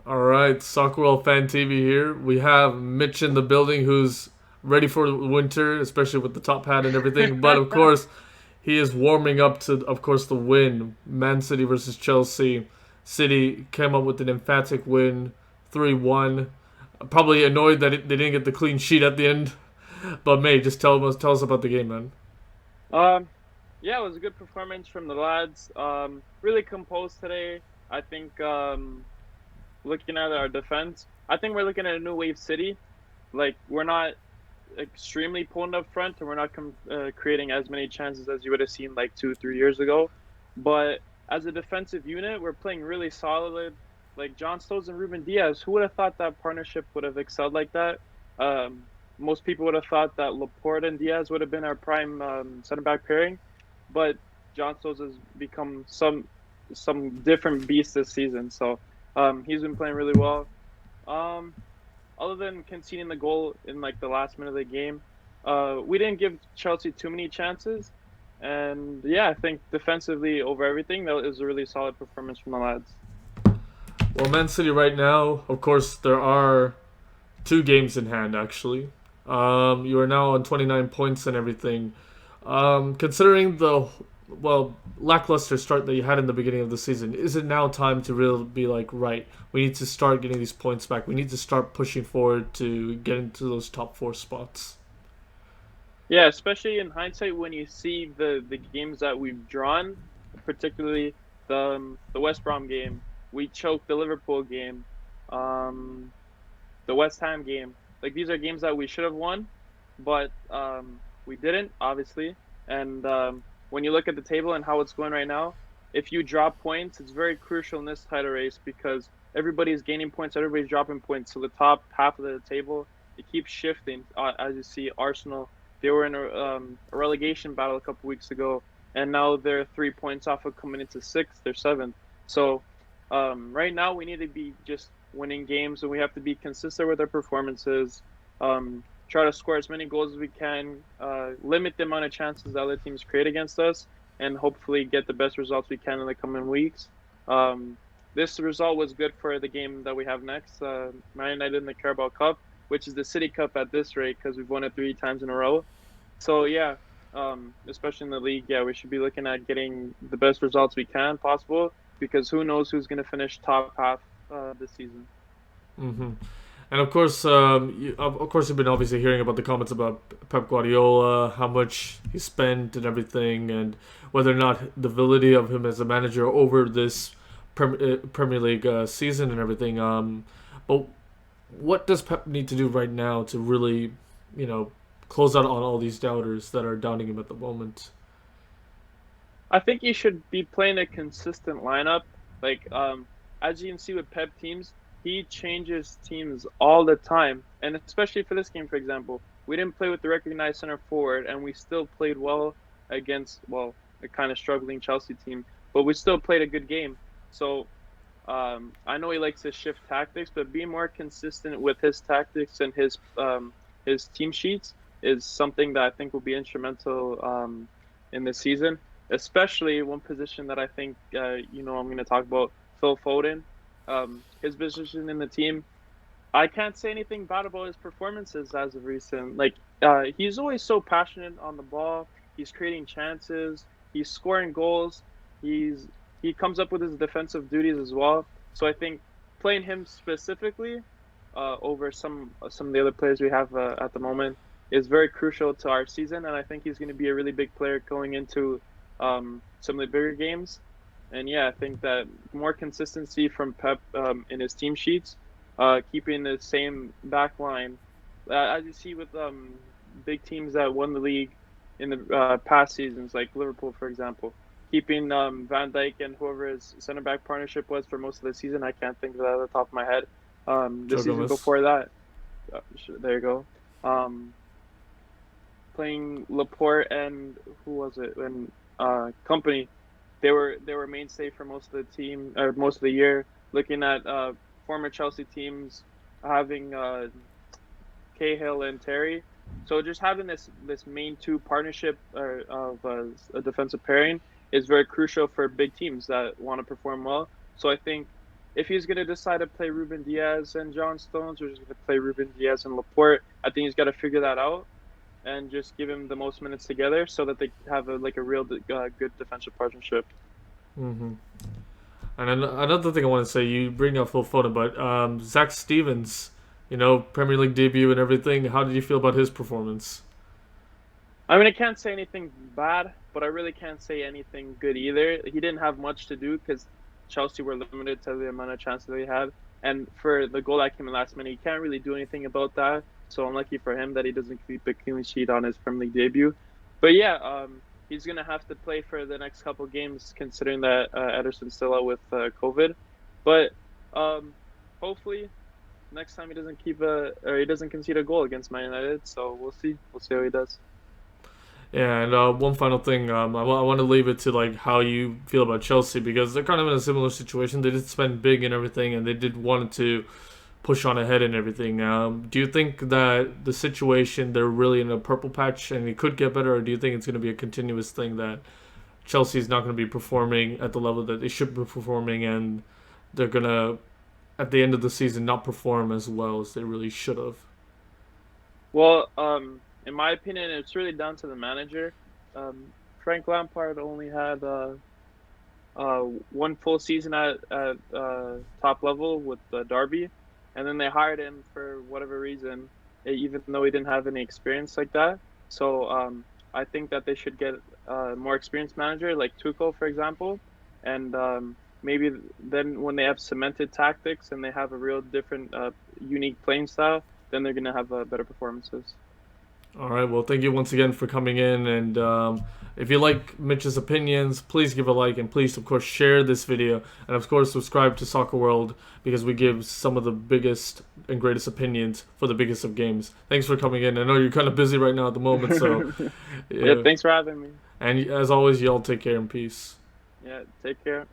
All right, Soccerworld Fan TV here. We have Mitch in the building who's ready for the winter, especially with the top hat and everything. But of course, he is warming up to, of course, the win. Man City versus Chelsea. City came up with an emphatic win, 3-1. Probably annoyed that they didn't get the clean sheet at the end. But May, just tell us about the game, man. Um, yeah, it was a good performance from the lads. Really composed today. I think looking at our defense, I think we're looking at a new wave city. Like we're not extremely potent up front, and we're not creating as many chances as you would have seen like 2, 3 years ago. But as a defensive unit, we're playing really solid. Like John Stones and Ruben Diaz, who would have thought that partnership would have excelled like that? Most people would have thought that Laporte and Diaz would have been our prime center back pairing, but John Stones has become some different beast this season. So he's been playing really well. Um, Other than conceding the goal in like the last minute of the game, we didn't give Chelsea too many chances. And yeah, I think defensively over everything, that was a really solid performance from the lads. Well, Man City right now, of course, there are two games in hand actually. You are now on 29 points and everything. Considering the lackluster start that you had in the beginning of the season, is it now time to really be like, right, we need to start getting these points back. We need to start pushing forward to get into those top four spots. Yeah, especially in hindsight when you see the games that we've drawn, particularly the West Brom game, we choked the Liverpool game, um, the West Ham game. Like these are games that we should have won, but we didn't, obviously. And when you look at the table and how it's going right now, if you drop points, it's very crucial in this title race because everybody's gaining points, everybody's dropping points. So the top half of the table, it keeps shifting. As you see, Arsenal, they were in a relegation battle a couple weeks ago, and now they're 3 points off of coming into sixth or seventh. So right now, we need to be just winning games, and we have to be consistent with our performances. Try to score as many goals as we can, limit the amount of chances that other teams create against us, and hopefully get the best results we can in the coming weeks. Um, this result was good for the game that we have next, Man United in the Carabao Cup, which is the City Cup at this rate because we've won it 3 times in a row. So yeah, especially in the league, yeah, we should be looking at getting the best results we can possible because who knows who's going to finish top half this season. Mm-hmm. And of course, of course, you've been obviously hearing about the comments about Pep Guardiola, how much he spent and everything, and whether or not the validity of him as a manager over this Premier League season and everything. But what does Pep need to do right now to really, you know, close out on all these doubters that are doubting him at the moment? I think you should be playing a consistent lineup. Like as you can see with Pep teams, he changes teams all the time, and especially for this game, for example, we didn't play with the recognized center forward, and we still played well against a kind of struggling Chelsea team, but we still played a good game. So I know he likes to shift tactics, but being more consistent with his tactics and his team sheets is something that I think will be instrumental in this season. Especially one position that I think I'm going to talk about, Phil Foden. His position in the team. I can't say anything bad about his performances as of recent. Like he's always so passionate on the ball. He's creating chances. He's scoring goals. He's he comes up with his defensive duties as well. So I think playing him specifically over some of the other players we have at the moment is very crucial to our season, and I think he's going to be a really big player going into some of the bigger games. And yeah, I think that more consistency from Pep in his team sheets, keeping the same back line, as you see with big teams that won the league in the past seasons, like Liverpool, for example. Keeping Van Dijk and whoever his center back partnership was for most of the season, I can't think of that at the top of my head. The Joe season Gomez. before that, there you go. Um, Playing Laporte and who was it? And Company, they were mainstay for most of the team or most of the year. Looking at former Chelsea teams having Cahill and Terry, so just having this main two partnership of a defensive pairing is very crucial for big teams that want to perform well. So I think if he's gonna decide to play Ruben Diaz and John Stones, or just gonna play Ruben Diaz and Laporte, I think he's got to figure that out and just give him the most minutes together so that they have like a real good defensive partnership. Hmm. And another thing I want to say, you bring up Phil Foden, but Zach Stevens, Premier League debut and everything. How did you feel about his performance? I mean, I can't say anything bad, but I really can't say anything good either. He didn't have much to do because Chelsea were limited to the amount of chances they had. And for the goal that came in last minute, he can't really do anything about that. So unlucky for him that he doesn't keep a clean sheet on his Premier League debut. But yeah, he's gonna have to play for the next couple games, considering that Ederson's still out with COVID. But hopefully next time he doesn't he doesn't concede a goal against Man United. So we'll see. We'll see how he does. Yeah, and one final thing, I want to leave it to like how you feel about Chelsea because they're kind of in a similar situation. They did spend big and everything, and they did want to push on ahead and everything. Do you think that the situation they're really in a purple patch and it could get better, or do you think it's going to be a continuous thing that Chelsea is not going to be performing at the level that they should be performing, and they're going to at the end of the season not perform as well as they really should have? Well, in my opinion, it's really down to the manager. Frank Lampard only had one full season at top level with Derby, and then they hired him for whatever reason, even though he didn't have any experience like that. So I think that they should get a more experienced manager like Tuchel, for example, and maybe then when they have cemented tactics and they have a real different, unique playing style, then they're gonna have better performances. All right. Well, thank you once again for coming in. And if you like Mitch's opinions, please give a like and please, of course, share this video. And of course, subscribe to Soccer World because we give some of the biggest and greatest opinions for the biggest of games. Thanks for coming in. I know you're kind of busy right now at the moment, so Yeah, thanks for having me. And as always, y'all take care and peace. Yeah, take care.